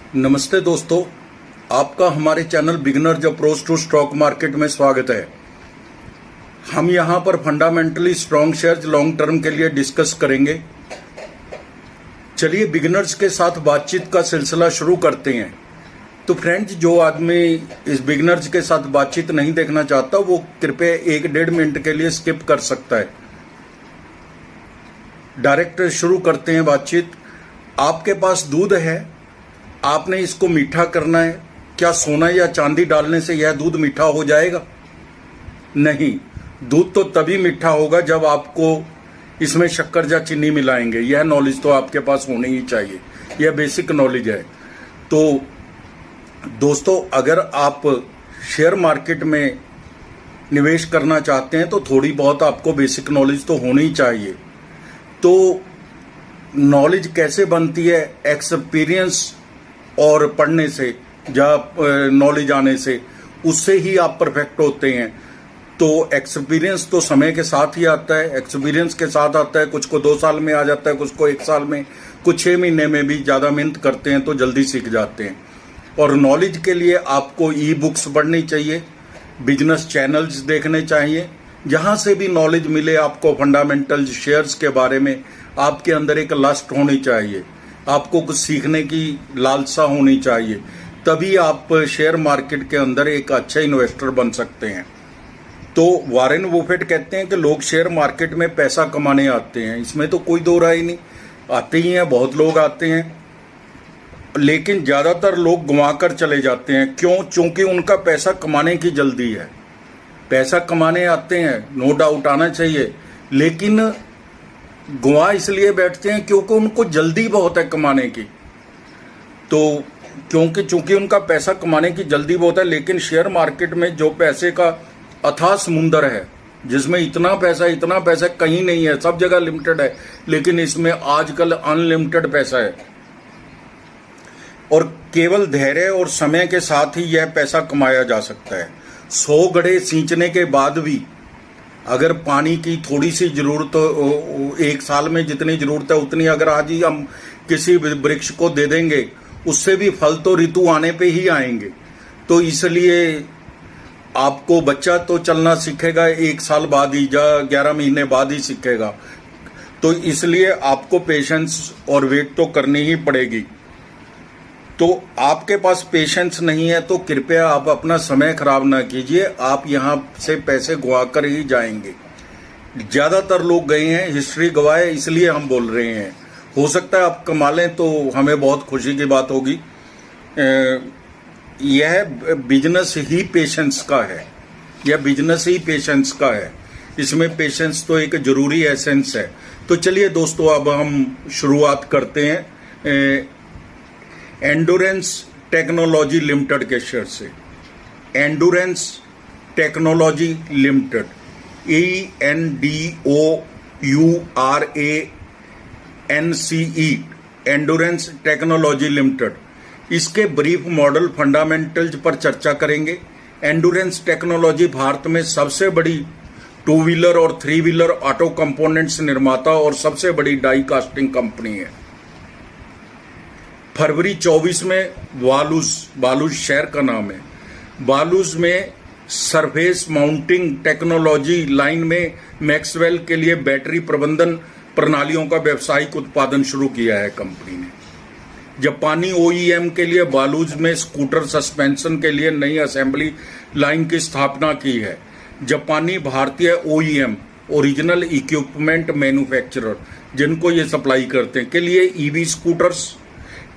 नमस्ते दोस्तों, आपका हमारे channel beginners approach to stock market में स्वागत है। हम यहां पर fundamentally strong shares long term के लिए डिस्कस करेंगे। चलिए बिगिनर्स के साथ बातचीत का सिलसिला शुरू करते हैं। तो फ्रेंड्स, जो आदमी इस बिगिनर्स के साथ बातचीत नहीं देखना चाहता वो कृपया 1-1.5 मिनट के लिए स्किप कर सकता है। डायरेक्ट शुरू करते हैं बातचीत। आपके पास दूध है, आपने इसको मीठा करना है। क्या सोना या चांदी डालने से यह दूध मीठा हो जाएगा? नहीं, दूध तो तभी मीठा होगा जब आपको इसमें शक्कर या चीनी मिलाएंगे। यह नॉलेज तो आपके पास होनी ही चाहिए, यह बेसिक नॉलेज है। तो दोस्तों, अगर आप शेयर मार्केट में निवेश करना चाहते हैं तो थोड़ी बहुत आपको बेसिक नॉलेज तो होनी चाहिए। तो नॉलेज कैसे बनती है? एक्सपीरियंस और पढ़ने से या नॉलेज आने से, उससे ही आप परफेक्ट होते हैं। तो एक्सपीरियंस तो समय के साथ ही आता है, एक्सपीरियंस के साथ आता है। कुछ को 2 साल में आ जाता है, कुछ को 1 साल में, कुछ 6 महीने में भी। ज़्यादा मेहनत करते हैं तो जल्दी सीख जाते हैं। और नॉलेज के लिए आपको ई बुक्स पढ़नी चाहिए, बिजनेस चैनल्स देखने चाहिए, जहाँ से भी नॉलेज मिले आपको फंडामेंटल शेयर्स के बारे में। आपके अंदर एक लस्ट होनी चाहिए, आपको कुछ सीखने की लालसा होनी चाहिए, तभी आप शेयर मार्केट के अंदर एक अच्छे इन्वेस्टर बन सकते हैं। तो वॉरेन बफेट कहते हैं कि लोग शेयर मार्केट में पैसा कमाने आते हैं। इसमें तो कोई दो राय नहीं, आते ही हैं, बहुत लोग आते हैं, लेकिन ज़्यादातर लोग गंवा कर चले जाते हैं। क्यों? क्योंकि उनका पैसा कमाने की जल्दी है। पैसा कमाने आते हैं, नो डाउट आना चाहिए, लेकिन गंवा इसलिए बैठते हैं क्योंकि उनको जल्दी बहुत है कमाने की। तो चूंकि उनका पैसा कमाने की जल्दी बहुत है, लेकिन शेयर मार्केट में जो पैसे का अथाह समुंदर है, जिसमें इतना पैसा कहीं नहीं है, सब जगह लिमिटेड है, लेकिन इसमें आजकल अनलिमिटेड पैसा है। और केवल धैर्य और समय के साथ ही यह पैसा कमाया जा सकता है। 100 गड्ढे सींचने के बाद भी अगर पानी की थोड़ी सी जरूरत, 1 साल में जितनी जरूरत है उतनी अगर आज ही हम किसी वृक्ष को दे देंगे, उससे भी फल तो ऋतु आने पे ही आएंगे। तो इसलिए आपको बच्चा तो चलना सीखेगा 1 साल बाद ही, या 11 महीने बाद ही सीखेगा। तो इसलिए आपको पेशेंस और वेट तो करनी ही पड़ेगी। तो आपके पास पेशेंस नहीं है तो कृपया आप अपना समय खराब ना कीजिए, आप यहाँ से पैसे गवा कर ही जाएंगे। ज़्यादातर लोग गए हैं, हिस्ट्री गवाए, इसलिए हम बोल रहे हैं। हो सकता है आप कमा लें तो हमें बहुत खुशी की बात होगी। यह बिजनेस ही पेशेंस का है, यह बिजनेस ही पेशेंस का है। इसमें पेशेंस तो एक जरूरी एसेंस है। तो चलिए दोस्तों, अब हम शुरुआत करते हैं एंडोरेंस टेक्नोलॉजी लिमिटेड के शेयर से। Endurance technology limited, ENDOURANCE, endurance technology limited. इसके ब्रीफ मॉडल फंडामेंटल्स पर चर्चा करेंगे। एंडोरेंस टेक्नोलॉजी भारत में सबसे बड़ी 2 व्हीलर और 3 व्हीलर ऑटो कंपोनेंट्स निर्माता और सबसे बड़ी डाई कास्टिंग कंपनी है। फरवरी 24 में बालूज शहर का नाम है। बालूज में सरफेस माउंटिंग टेक्नोलॉजी लाइन में मैक्सवेल के लिए बैटरी प्रबंधन प्रणालियों का व्यावसायिक उत्पादन शुरू किया है कंपनी ने। जापानी OEM के लिए बालूज में स्कूटर सस्पेंशन के लिए नई असेंबली लाइन की स्थापना की है। जापानी भारतीय OEM, ओरिजिनल इक्विपमेंट मैन्युफैक्चरर, जिनको ये सप्लाई करते हैं, के लिए EV स्कूटर्स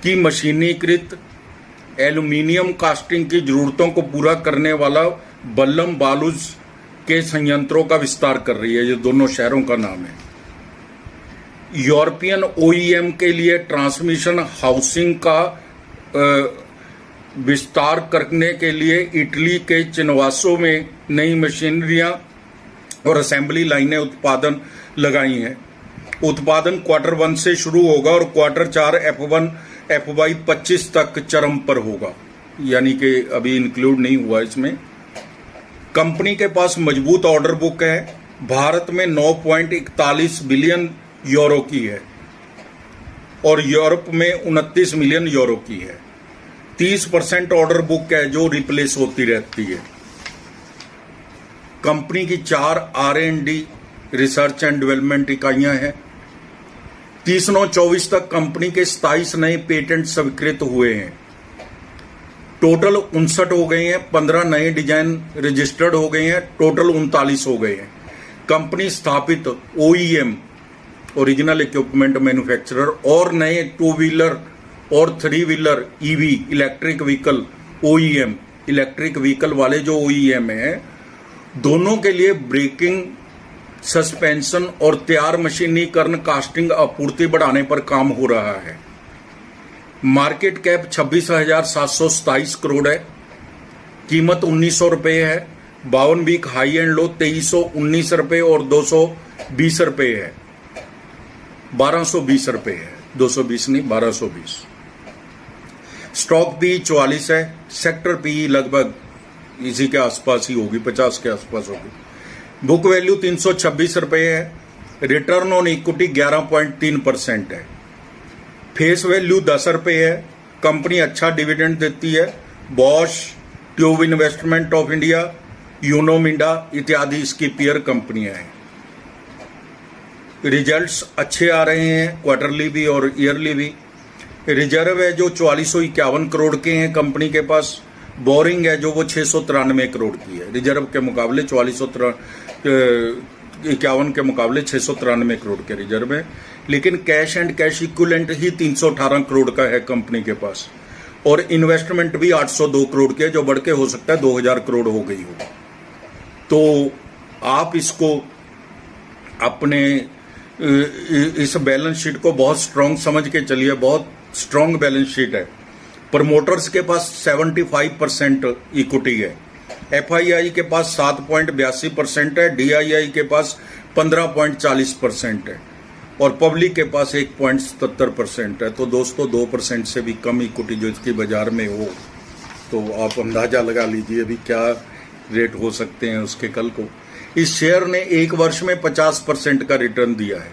की मशीनीकृत एल्यूमिनियम कास्टिंग की जरूरतों को पूरा करने वाला बल्लम बालूज के संयंत्रों का विस्तार कर रही है। ये दोनों शहरों का नाम है। यूरोपियन OEM के लिए ट्रांसमिशन हाउसिंग का विस्तार करने के लिए इटली के चिनवासो में नई मशीनरियां और असेंबली लाइनें उत्पादन लगाई हैं। उत्पादन Q1 से शुरू होगा और Q4 FY 25 तक चरम पर होगा, यानी कि अभी इंक्लूड नहीं हुआ इसमें। कंपनी के पास मजबूत ऑर्डर बुक है। भारत में 9.41 बिलियन यूरो की है और यूरोप में 29 मिलियन यूरो की है। 30% ऑर्डर बुक है जो रिप्लेस होती रहती है। कंपनी की 4 R&D रिसर्च एंड डेवलपमेंट इकाइयां हैं। 30/9/24 तक कंपनी के 27 नए पेटेंट स्वीकृत हुए हैं। टोटल 59 हो गए हैं। 15 नए डिजाइन रजिस्टर्ड हो गए हैं। टोटल 39 हो गए हैं। कंपनी स्थापित OEM ओरिजिनल इक्विपमेंट मैन्युफैक्चरर और नए 2 व्हीलर और 3 wheeler EV electric vehicle OEM electric vehicle वाले जो OEM हैं, दोनों के लिए ब्रेकिंग, सस्पेंशन और तैयार मशीनीकरण, कास्टिंग आपूर्ति बढ़ाने पर काम हो रहा है। मार्केट कैप 26,727 करोड़ है। कीमत 1,900 रुपये है। 52 वीक हाई एंड लो 2,319 रुपये और 220 रुपये है। 1,220 रुपये है, 220 नहीं 1,220। स्टॉक पी 44 है। सेक्टर पी लगभग इसी के आसपास ही होगी, 50 के आसपास होगी। बुक वैल्यू 326 रुपये है। रिटर्न ऑन इक्विटी 11.3% है। फेस वैल्यू 10 रुपये है। कंपनी अच्छा डिविडेंड देती है। Bosch, tube investment of India, Uno Minda इत्यादि इसकी पीयर कंपनियां हैं। रिजल्ट्स अच्छे आ रहे हैं, क्वार्टरली भी और ईयरली भी। रिजर्व है जो 4451 करोड़ के हैं कंपनी के पास। बोरिंग है जो वो 693 करोड़ की है। रिजर्व के मुकाबले 4451 के मुकाबले 693 करोड़ के रिजर्व है। लेकिन कैश एंड कैश इक्विवेलेंट ही 318 करोड़ का है कंपनी के पास। और इन्वेस्टमेंट भी 802 करोड़ के, जो बढ़ के हो सकता है 2000 करोड़ हो गई हो। तो आप इसको अपने इस बैलेंस शीट को बहुत स्ट्रांग समझ के चलिए। बहुत स्ट्रांग बैलेंस शीट है। प्रमोटर्स के पास 75% इक्विटी है। FII के पास 7.82% है। DII के पास 15.40% है और पब्लिक के पास 1.77% है। तो दोस्तों 2% से भी कम इक्विटी जो इसकी बाजार में हो, तो आप अंदाजा लगा लीजिए अभी क्या रेट हो सकते हैं उसके कल को। इस शेयर ने 1 वर्ष में 50% का रिटर्न दिया है,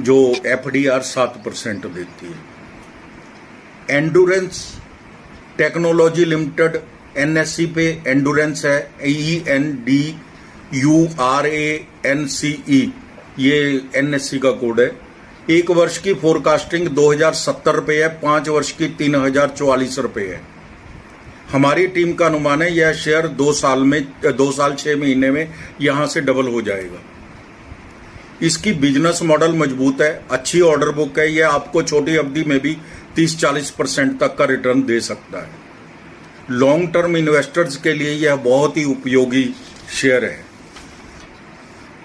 जो FDR 7% देती है। एंडुरेंस टेक्नोलॉजी लिमिटेड NSE पे एंडुरेंस है, ENDURANCE, ये NSE का कोड है। 1 वर्ष की फोरकास्टिंग 2070 रुपये है। 5 वर्ष की 3044 रुपये है। हमारी टीम का अनुमान है यह शेयर 2 साल 6 महीने में यहां से डबल हो जाएगा। इसकी बिजनेस मॉडल मजबूत है, अच्छी ऑर्डर बुक है। यह आपको छोटी अवधि में भी 30-40% तक का रिटर्न दे सकता है। लॉन्ग टर्म इन्वेस्टर्स के लिए यह बहुत ही उपयोगी शेयर है।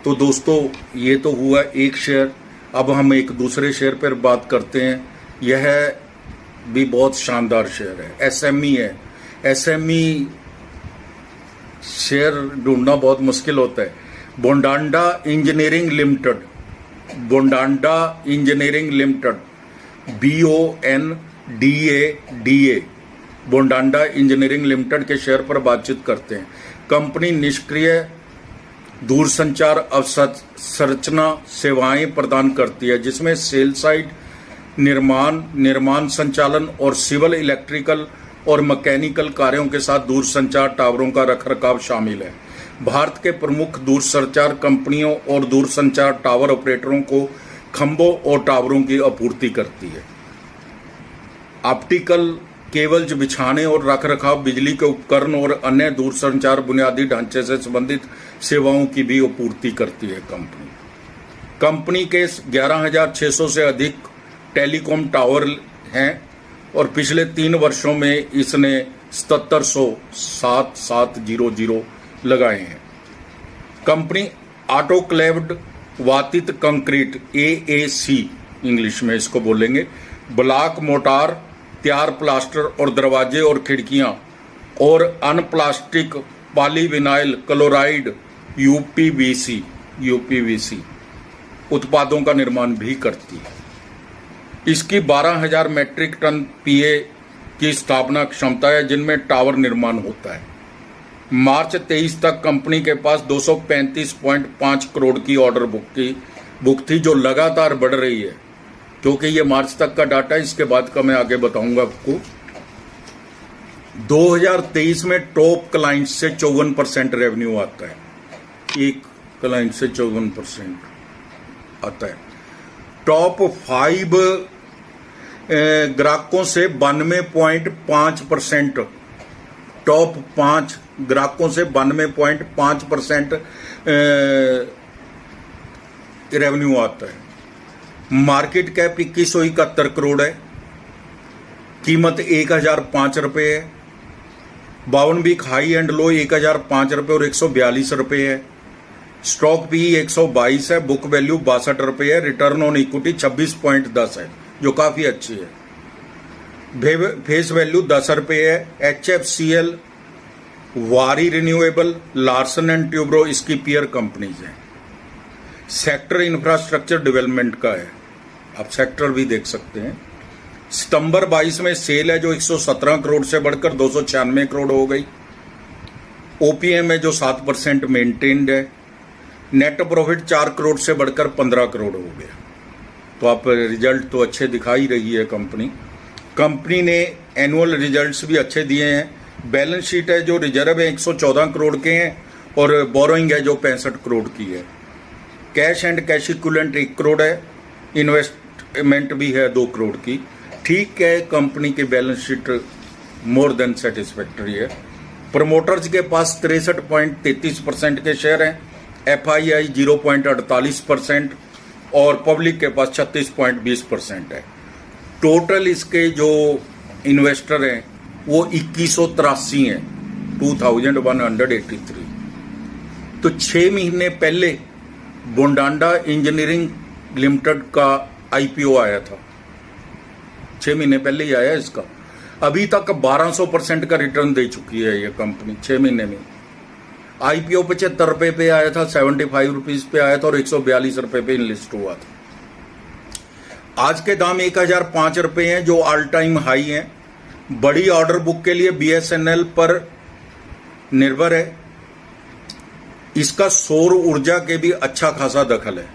तो दोस्तों ये तो हुआ एक शेयर। अब हम एक दूसरे शेयर पर बात करते हैं। यह भी बहुत शानदार शेयर है। SME है। SME शेयर ढूंढना बहुत मुश्किल होता है। Bondada engineering limited, Bondada engineering limited, BONDADA, Bondada engineering limited के शेयर पर बातचीत करते हैं। कंपनी निष्क्रिय दूरसंचार अवसंरचना सेवाएं प्रदान करती है, जिसमें सेल साइट निर्माण संचालन और सिविल, इलेक्ट्रिकल और मैकेनिकल कार्यों के साथ दूरसंचार टावरों का रखरखाव शामिल है। भारत के प्रमुख दूरसंचार कंपनियों और दूरसंचार टावर ऑपरेटरों को खंभों और टावरों की आपूर्ति करती है। ऑप्टिकल केबल्स बिछाने और रखरखाव, बिजली के उपकरण और अन्य दूरसंचार बुनियादी ढांचे से संबंधित सेवाओं की भी आपूर्ति करती है कंपनी के 11,600 से अधिक टेलीकॉम टावर हैं और पिछले 3 वर्षों में इसने 7700 लगाए हैं। कंपनी ऑटोक्लेव्ड वातित कंक्रीट AAC इंग्लिश में इसको बोलेंगे, ब्लॉक मोटार, तैयार प्लास्टर और दरवाजे और खिड़कियां और अनप्लास्टिक पॉलीविनाइल क्लोराइड UPVC उत्पादों का निर्माण भी करती है। इसकी 12,000 मेट्रिक टन PA की स्थापना क्षमता है, जिनमें टावर निर्माण होता है। मार्च 23 तक कंपनी के पास 235.5 करोड़ की ऑर्डर बुक थी, जो लगातार बढ़ रही है, क्योंकि ये मार्च तक का डाटा है। इसके बाद का मैं आगे बताऊंगा आपको। 2023 में टॉप क्लाइंट से 54% रेवेन्यू आता है, एक क्लाइंट से 54% आता है। टॉप 5 ग्राहकों से 92.5%, टॉप 5 ग्राहकों से 92.5% रेवेन्यू आता है। मार्केट कैप 2171 करोड़ है, कीमत 1005 रुपये है। 52 वीक हाई एंड लो 1005 रुपये और 142 रुपये है। स्टॉक पी 122 है, बुक वैल्यू 62 रुपये है, रिटर्न ऑन इक्विटी 26.10 है जो काफी अच्छी है। फेस वैल्यू 10 रुपये है। HFCL, वारी रिन्यूएबल, लार्सन एंड ट्यूब्रो इसकी पीयर कंपनीज हैं। सेक्टर इंफ्रास्ट्रक्चर डेवलपमेंट का है, आप सेक्टर भी देख सकते हैं। सितंबर 22 में सेल है जो 117 करोड़ से बढ़कर 296 करोड़ हो गई। OPM है जो 7% मेंटेन्ड है। नेट प्रॉफिट 4 करोड़ से बढ़कर 15 करोड़ हो गया। तो आप रिजल्ट तो अच्छे दिखा ही रही है कंपनी ने एनुअल रिजल्ट्स भी अच्छे दिए हैं। बैलेंस शीट है जो रिजर्व है 114 करोड़ के हैं और बोरोइंग है जो 65 करोड़ की है। Cash and cash equivalent 1 crore है, इन्वेस्टमेंट भी है 2 करोड़ की। ठीक है, कंपनी की balance sheet more than satisfactory है। प्रमोटर्स के पास 63.33% के शेयर हैं, FII 0.48% और पब्लिक के पास 36.20% है। टोटल इसके जो इन्वेस्टर हैं वो 2183 हैं, 2183। तो 6 महीने पहले बोंडांडा इंजीनियरिंग लिमिटेड का IPO आया था, 6 महीने पहले ही आया इसका। अभी तक 1200% का रिटर्न दे चुकी है ये कंपनी 6 महीने में। IPO 75 रुपये पे आया था, 75 रुपीज पे आया था और 142 रुपये पे इनलिस्ट हुआ था। आज के दाम 1005 रुपये हैं जो ऑल टाइम हाई हैं। बड़ी ऑर्डर बुक के लिए BSNL पर निर्भर है। इसका सौर ऊर्जा के भी अच्छा खासा दखल है,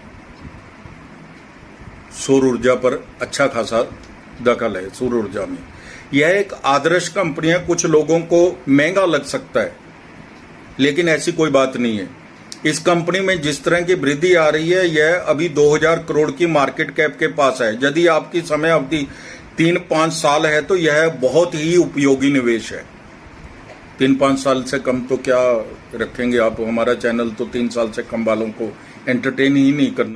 सौर ऊर्जा पर अच्छा खासा दखल है सौर ऊर्जा में। यह एक आदर्श कंपनी है। कुछ लोगों को महंगा लग सकता है लेकिन ऐसी कोई बात नहीं है। इस कंपनी में जिस तरह की वृद्धि आ रही है यह अभी 2000 करोड़ की मार्केट कैप के पास है। यदि आपकी समय अवधि 3-5 साल है तो यह बहुत ही उपयोगी निवेश है। 3-5 साल से कम तो क्या रखेंगे आप। हमारा चैनल तो 3 साल से कम वालों को एंटरटेन ही नहीं करना।